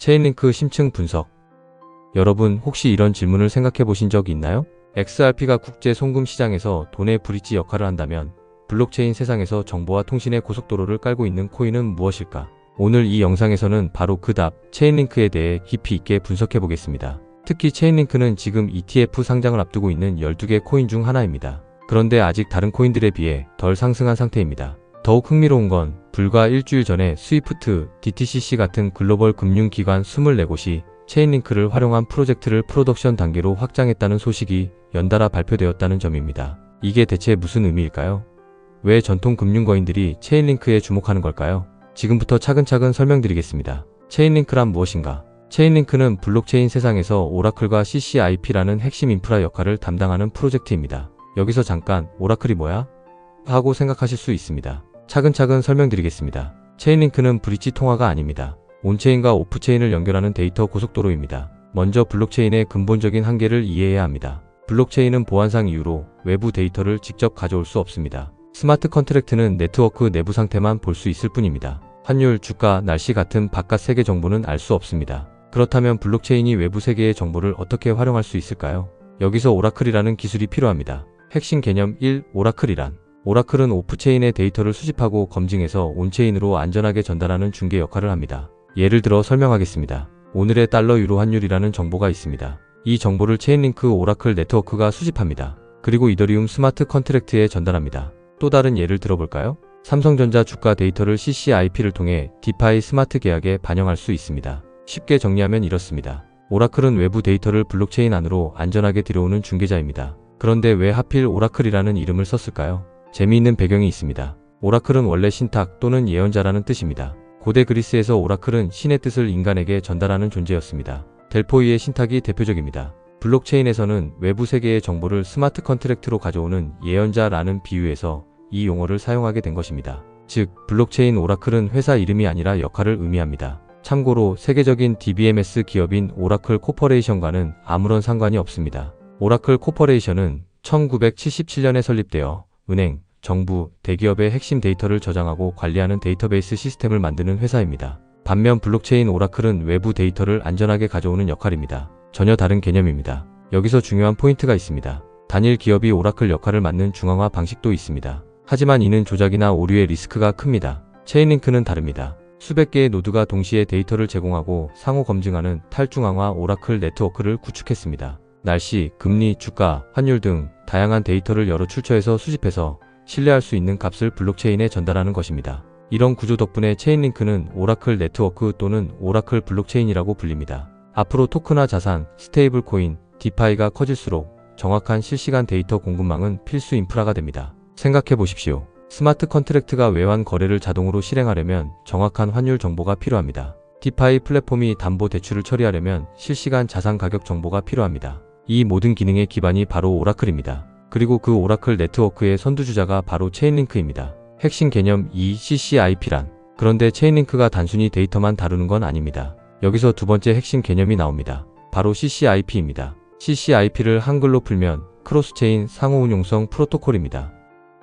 체인링크 심층 분석. 여러분 혹시 이런 질문을 생각해 보신 적 있나요? XRP가 국제 송금 시장에서 돈의 브릿지 역할을 한다면 블록체인 세상에서 정보와 통신의 고속도로를 깔고 있는 코인은 무엇일까? 오늘 이 영상에서는 바로 그 답, 체인링크에 대해 깊이 있게 분석해 보겠습니다. 특히 체인링크는 지금 ETF 상장을 앞두고 있는 12개 코인 중 하나입니다. 그런데 아직 다른 코인들에 비해 덜 상승한 상태입니다. 더욱 흥미로운 건 불과 일주일 전에 스위프트, DTCC 같은 글로벌 금융기관 24곳이 체인링크를 활용한 프로젝트를 프로덕션 단계로 확장했다는 소식이 연달아 발표되었다는 점입니다. 이게 대체 무슨 의미일까요? 왜 전통 금융거인들이 체인링크에 주목하는 걸까요? 지금부터 차근차근 설명드리겠습니다. 체인링크란 무엇인가? 체인링크는 블록체인 세상에서 오라클과 CCIP라는 핵심 인프라 역할을 담당하는 프로젝트입니다. 여기서 잠깐 오라클이 뭐야? 하고 생각하실 수 있습니다. 차근차근 설명드리겠습니다. 체인링크는 브릿지 통화가 아닙니다. 온체인과 오프체인을 연결하는 데이터 고속도로입니다. 먼저 블록체인의 근본적인 한계를 이해해야 합니다. 블록체인은 보안상 이유로 외부 데이터를 직접 가져올 수 없습니다. 스마트 컨트랙트는 네트워크 내부 상태만 볼 수 있을 뿐입니다. 환율, 주가, 날씨 같은 바깥 세계 정보는 알 수 없습니다. 그렇다면 블록체인이 외부 세계의 정보를 어떻게 활용할 수 있을까요? 여기서 오라클이라는 기술이 필요합니다. 핵심 개념 1. 오라클이란 오라클은 오프체인의 데이터를 수집하고 검증해서 온체인으로 안전하게 전달하는 중개 역할을 합니다. 예를 들어 설명하겠습니다. 오늘의 달러 유로 환율이라는 정보가 있습니다. 이 정보를 체인링크 오라클 네트워크가 수집합니다. 그리고 이더리움 스마트 컨트랙트에 전달합니다. 또 다른 예를 들어볼까요? 삼성전자 주가 데이터를 CCIP를 통해 디파이 스마트 계약에 반영할 수 있습니다. 쉽게 정리하면 이렇습니다. 오라클은 외부 데이터를 블록체인 안으로 안전하게 들여오는 중개자입니다. 그런데 왜 하필 오라클이라는 이름을 썼을까요? 재미있는 배경이 있습니다. 오라클은 원래 신탁 또는 예언자라는 뜻입니다. 고대 그리스에서 오라클은 신의 뜻을 인간에게 전달하는 존재였습니다. 델포이의 신탁이 대표적입니다. 블록체인에서는 외부 세계의 정보를 스마트 컨트랙트로 가져오는 예언자라는 비유에서 이 용어를 사용하게 된 것입니다. 즉, 블록체인 오라클은 회사 이름이 아니라 역할을 의미합니다. 참고로 세계적인 DBMS 기업인 오라클 코퍼레이션과는 아무런 상관이 없습니다. 오라클 코퍼레이션은 1977년에 설립되어 은행, 정부, 대기업의 핵심 데이터를 저장하고 관리하는 데이터베이스 시스템을 만드는 회사입니다. 반면 블록체인 오라클은 외부 데이터를 안전하게 가져오는 역할입니다. 전혀 다른 개념입니다. 여기서 중요한 포인트가 있습니다. 단일 기업이 오라클 역할을 맡는 중앙화 방식도 있습니다. 하지만 이는 조작이나 오류의 리스크가 큽니다. 체인링크는 다릅니다. 수백 개의 노드가 동시에 데이터를 제공하고 상호 검증하는 탈중앙화 오라클 네트워크를 구축했습니다. 날씨, 금리, 주가, 환율 등 다양한 데이터를 여러 출처에서 수집해서 신뢰할 수 있는 값을 블록체인에 전달하는 것입니다. 이런 구조 덕분에 체인링크는 오라클 네트워크 또는 오라클 블록체인이라고 불립니다. 앞으로 토크나 자산, 스테이블 코인, 디파이가 커질수록 정확한 실시간 데이터 공급망은 필수 인프라가 됩니다. 생각해 보십시오. 스마트 컨트랙트가 외환 거래를 자동으로 실행하려면 정확한 환율 정보가 필요합니다. 디파이 플랫폼이 담보 대출을 처리하려면 실시간 자산 가격 정보가 필요합니다. 이 모든 기능의 기반이 바로 오라클입니다. 그리고 그 오라클 네트워크의 선두주자가 바로 체인링크입니다. 핵심 개념 2. CCIP란 그런데 체인링크가 단순히 데이터만 다루는 건 아닙니다. 여기서 두 번째 핵심 개념이 나옵니다. 바로 CCIP입니다. CCIP를 한글로 풀면 크로스체인 상호운용성 프로토콜입니다.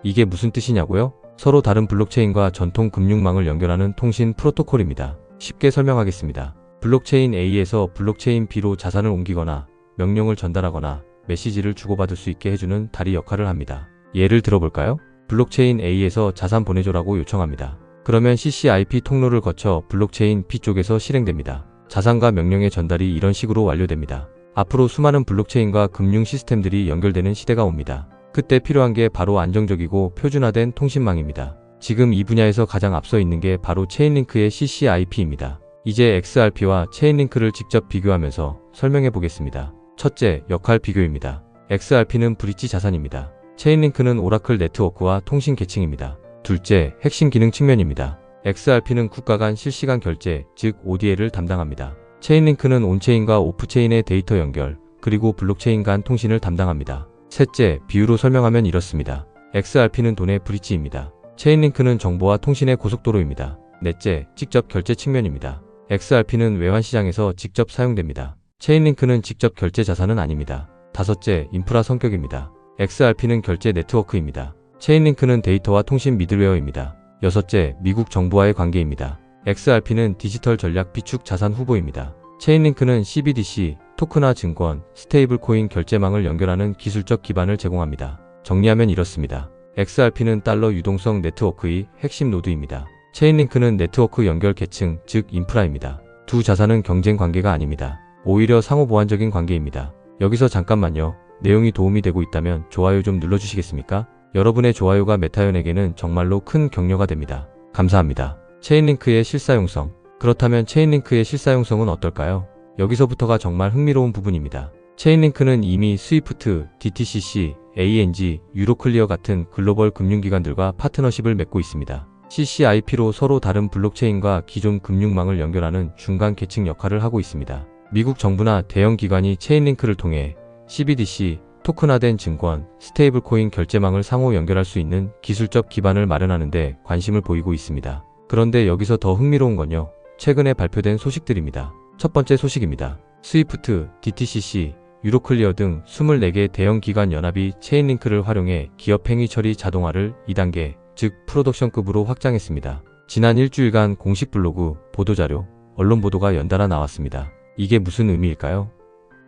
이게 무슨 뜻이냐고요? 서로 다른 블록체인과 전통 금융망을 연결하는 통신 프로토콜입니다. 쉽게 설명하겠습니다. 블록체인 A에서 블록체인 B로 자산을 옮기거나 명령을 전달하거나 메시지를 주고받을 수 있게 해주는 다리 역할을 합니다. 예를 들어볼까요? 블록체인 A에서 자산 보내줘라고 요청합니다. 그러면 CCIP 통로를 거쳐 블록체인 B 쪽에서 실행됩니다. 자산과 명령의 전달이 이런 식으로 완료됩니다. 앞으로 수많은 블록체인과 금융 시스템들이 연결되는 시대가 옵니다. 그때 필요한 게 바로 안정적이고 표준화된 통신망입니다. 지금 이 분야에서 가장 앞서 있는 게 바로 체인링크의 CCIP입니다. 이제 XRP와 체인링크를 직접 비교하면서 설명해 보겠습니다. 첫째, 역할 비교입니다. XRP는 브릿지 자산입니다. 체인링크는 오라클 네트워크와 통신 계층입니다. 둘째, 핵심 기능 측면입니다. XRP는 국가 간 실시간 결제, 즉 ODL을 담당합니다. 체인링크는 온체인과 오프체인의 데이터 연결, 그리고 블록체인 간 통신을 담당합니다. 셋째, 비유로 설명하면 이렇습니다. XRP는 돈의 브릿지입니다. 체인링크는 정보와 통신의 고속도로입니다. 넷째, 직접 결제 측면입니다. XRP는 외환시장에서 직접 사용됩니다. 체인링크는 직접 결제 자산은 아닙니다. 다섯째, 인프라 성격입니다. XRP는 결제 네트워크입니다. 체인링크는 데이터와 통신 미들웨어입니다. 여섯째, 미국 정부와의 관계입니다. XRP는 디지털 전략 비축 자산 후보입니다. 체인링크는 CBDC, 토큰화 증권, 스테이블코인 결제망을 연결하는 기술적 기반을 제공합니다. 정리하면 이렇습니다. XRP는 달러 유동성 네트워크의 핵심 노드입니다. 체인링크는 네트워크 연결 계층, 즉 인프라입니다. 두 자산은 경쟁 관계가 아닙니다. 오히려 상호 보완적인 관계입니다. 여기서 잠깐만요. 내용이 도움이 되고 있다면 좋아요 좀 눌러주시겠습니까? 여러분의 좋아요가 메타연에게는 정말로 큰 격려가 됩니다. 감사합니다. 체인링크의 실사용성. 그렇다면 체인링크의 실사용성은 어떨까요? 여기서부터가 정말 흥미로운 부분입니다. 체인링크는 이미 스위프트, DTCC, ANG, 유로클리어 같은 글로벌 금융기관들과 파트너십을 맺고 있습니다. CCIP로 서로 다른 블록체인과 기존 금융망을 연결하는 중간 계층 역할을 하고 있습니다. 미국 정부나 대형 기관이 체인링크를 통해 CBDC, 토큰화된 증권, 스테이블코인 결제망을 상호 연결할 수 있는 기술적 기반을 마련하는 데 관심을 보이고 있습니다. 그런데 여기서 더 흥미로운 건요. 최근에 발표된 소식들입니다. 첫 번째 소식입니다. 스위프트, DTCC, 유로클리어 등 24개 대형 기관 연합이 체인링크를 활용해 기업 행위 처리 자동화를 2단계, 즉 프로덕션급으로 확장했습니다. 지난 일주일간 공식 블로그, 보도자료, 언론 보도가 연달아 나왔습니다. 이게 무슨 의미일까요?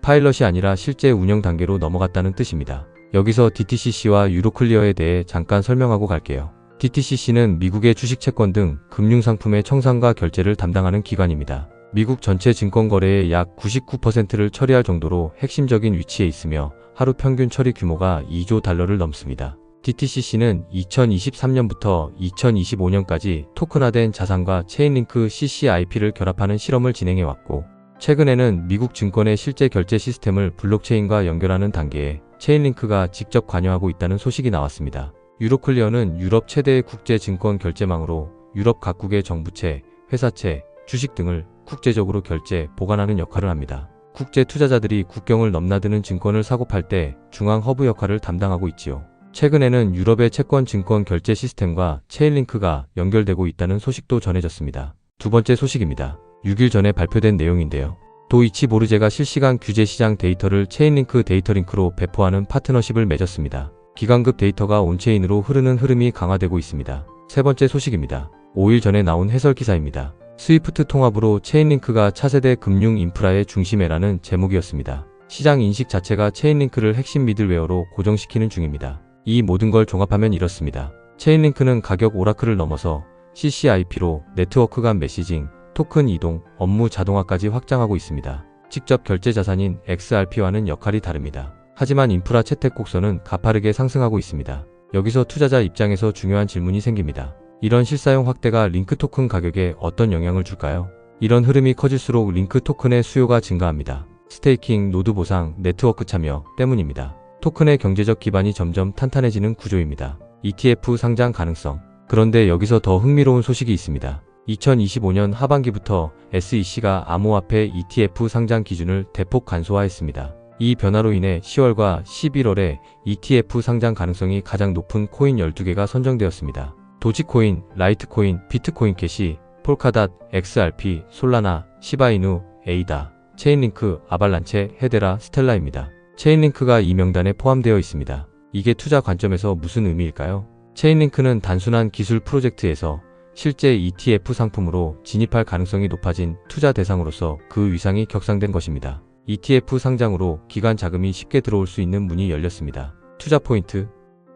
파일럿이 아니라 실제 운영 단계로 넘어갔다는 뜻입니다. 여기서 DTCC와 유로클리어에 대해 잠깐 설명하고 갈게요. DTCC는 미국의 주식 채권 등 금융상품의 청산과 결제를 담당하는 기관입니다. 미국 전체 증권거래의 약 99%를 처리할 정도로 핵심적인 위치에 있으며 하루 평균 처리 규모가 2조 달러를 넘습니다. DTCC는 2023년부터 2025년까지 토큰화된 자산과 체인링크 CCIP를 결합하는 실험을 진행해왔고, 최근에는 미국 증권의 실제 결제 시스템을 블록체인과 연결하는 단계에 체인링크가 직접 관여하고 있다는 소식이 나왔습니다. 유로클리어는 유럽 최대의 국제 증권 결제망으로 유럽 각국의 정부채, 회사채, 주식 등을 국제적으로 결제, 보관하는 역할을 합니다. 국제 투자자들이 국경을 넘나드는 증권을 사고 팔 때 중앙 허브 역할을 담당하고 있지요. 최근에는 유럽의 채권 증권 결제 시스템과 체인링크가 연결되고 있다는 소식도 전해졌습니다. 두 번째 소식입니다. 6일 전에 발표된 내용인데요. 도이치 모르제가 실시간 규제 시장 데이터를 체인링크 데이터링크로 배포하는 파트너십을 맺었습니다. 기관급 데이터가 온체인으로 흐르는 흐름이 강화되고 있습니다. 세 번째 소식입니다. 5일 전에 나온 해설 기사입니다. 스위프트 통합으로 체인링크가 차세대 금융 인프라의 중심에라는 제목이었습니다. 시장 인식 자체가 체인링크를 핵심 미들웨어로 고정시키는 중입니다. 이 모든 걸 종합하면 이렇습니다. 체인링크는 가격 오라클을 넘어서 CCIP로 네트워크 간 메시징, 토큰 이동, 업무 자동화까지 확장하고 있습니다. 직접 결제 자산인 XRP와는 역할이 다릅니다. 하지만 인프라 채택 곡선은 가파르게 상승하고 있습니다. 여기서 투자자 입장에서 중요한 질문이 생깁니다. 이런 실사용 확대가 링크 토큰 가격에 어떤 영향을 줄까요? 이런 흐름이 커질수록 링크 토큰의 수요가 증가합니다. 스테이킹, 노드 보상, 네트워크 참여 때문입니다. 토큰의 경제적 기반이 점점 탄탄해지는 구조입니다. ETF 상장 가능성. 그런데 여기서 더 흥미로운 소식이 있습니다. 2025년 하반기부터 SEC가 암호화폐 ETF 상장 기준을 대폭 간소화했습니다. 이 변화로 인해 10월과 11월에 ETF 상장 가능성이 가장 높은 코인 12개가 선정되었습니다. 도지코인, 라이트코인, 비트코인 캐시, 폴카닷, XRP, 솔라나, 시바이누, 에이다, 체인링크, 아발란체, 헤데라, 스텔라입니다. 체인링크가 이 명단에 포함되어 있습니다. 이게 투자 관점에서 무슨 의미일까요? 체인링크는 단순한 기술 프로젝트에서 실제 ETF 상품으로 진입할 가능성이 높아진 투자 대상으로서 그 위상이 격상된 것입니다. ETF 상장으로 기관 자금이 쉽게 들어올 수 있는 문이 열렸습니다. 투자 포인트.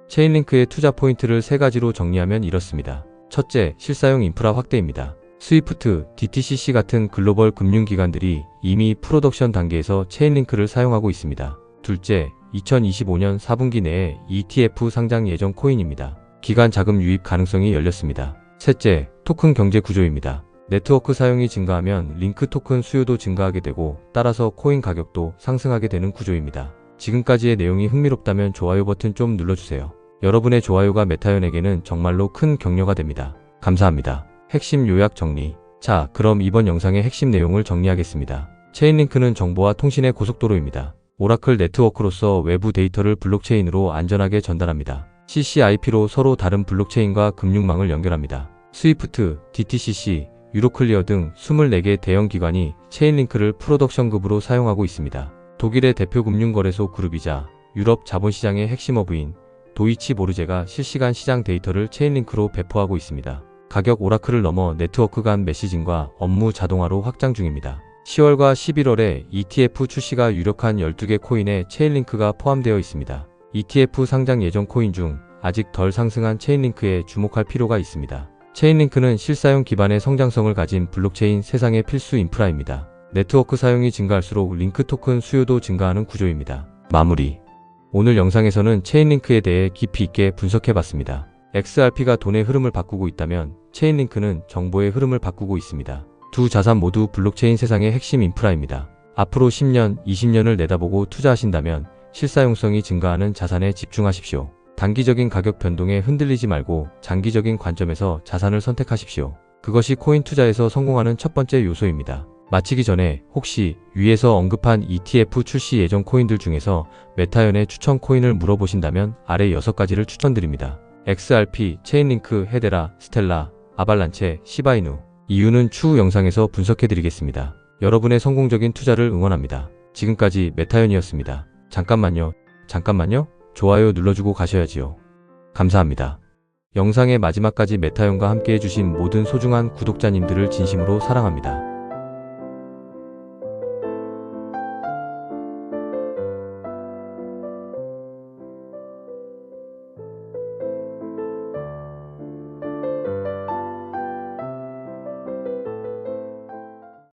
체인링크의 투자 포인트를 세 가지로 정리하면 이렇습니다. 첫째, 실사용 인프라 확대입니다. 스위프트, DTCC 같은 글로벌 금융기관들이 이미 프로덕션 단계에서 체인링크를 사용하고 있습니다. 둘째, 2025년 4분기 내에 ETF 상장 예정 코인입니다. 기관 자금 유입 가능성이 열렸습니다. 셋째, 토큰 경제 구조입니다. 네트워크 사용이 증가하면 링크 토큰 수요도 증가하게 되고 따라서 코인 가격도 상승하게 되는 구조입니다. 지금까지의 내용이 흥미롭다면 좋아요 버튼 좀 눌러주세요. 여러분의 좋아요가 메타연에게는 정말로 큰 격려가 됩니다. 감사합니다. 핵심 요약 정리. 자, 그럼 이번 영상의 핵심 내용을 정리하겠습니다. 체인링크는 정보와 통신의 고속도로입니다. 오라클 네트워크로서 외부 데이터를 블록체인으로 안전하게 전달합니다. CCIP로 서로 다른 블록체인과 금융망을 연결합니다. 스위프트, DTCC, 유로클리어 등 24개 대형 기관이 체인링크를 프로덕션급으로 사용하고 있습니다. 독일의 대표 금융거래소 그룹이자 유럽 자본시장의 핵심 허브인 도이치 모르제가 실시간 시장 데이터를 체인링크로 배포하고 있습니다. 가격 오라클을 넘어 네트워크 간 메시징과 업무 자동화로 확장 중입니다. 10월과 11월에 ETF 출시가 유력한 12개 코인에 체인링크가 포함되어 있습니다. ETF 상장 예정 코인 중 아직 덜 상승한 체인링크에 주목할 필요가 있습니다. 체인링크는 실사용 기반의 성장성을 가진 블록체인 세상의 필수 인프라입니다. 네트워크 사용이 증가할수록 링크 토큰 수요도 증가하는 구조입니다. 마무리. 오늘 영상에서는 체인링크에 대해 깊이 있게 분석해봤습니다. XRP가 돈의 흐름을 바꾸고 있다면 체인링크는 정보의 흐름을 바꾸고 있습니다. 두 자산 모두 블록체인 세상의 핵심 인프라입니다. 앞으로 10년, 20년을 내다보고 투자하신다면 실사용성이 증가하는 자산에 집중하십시오. 단기적인 가격 변동에 흔들리지 말고 장기적인 관점에서 자산을 선택하십시오. 그것이 코인 투자에서 성공하는 첫 번째 요소입니다. 마치기 전에 혹시 위에서 언급한 ETF 출시 예정 코인들 중에서 메타연의 추천 코인을 물어보신다면 아래 6가지를 추천드립니다. XRP, 체인링크, 헤데라, 스텔라, 아발란체, 시바이누. 이유는 추후 영상에서 분석해드리겠습니다. 여러분의 성공적인 투자를 응원합니다. 지금까지 메타연이었습니다. 잠깐만요. 좋아요 눌러주고 가셔야지요. 감사합니다. 영상의 마지막까지 메타연과 함께 해주신 모든 소중한 구독자님들을 진심으로 사랑합니다.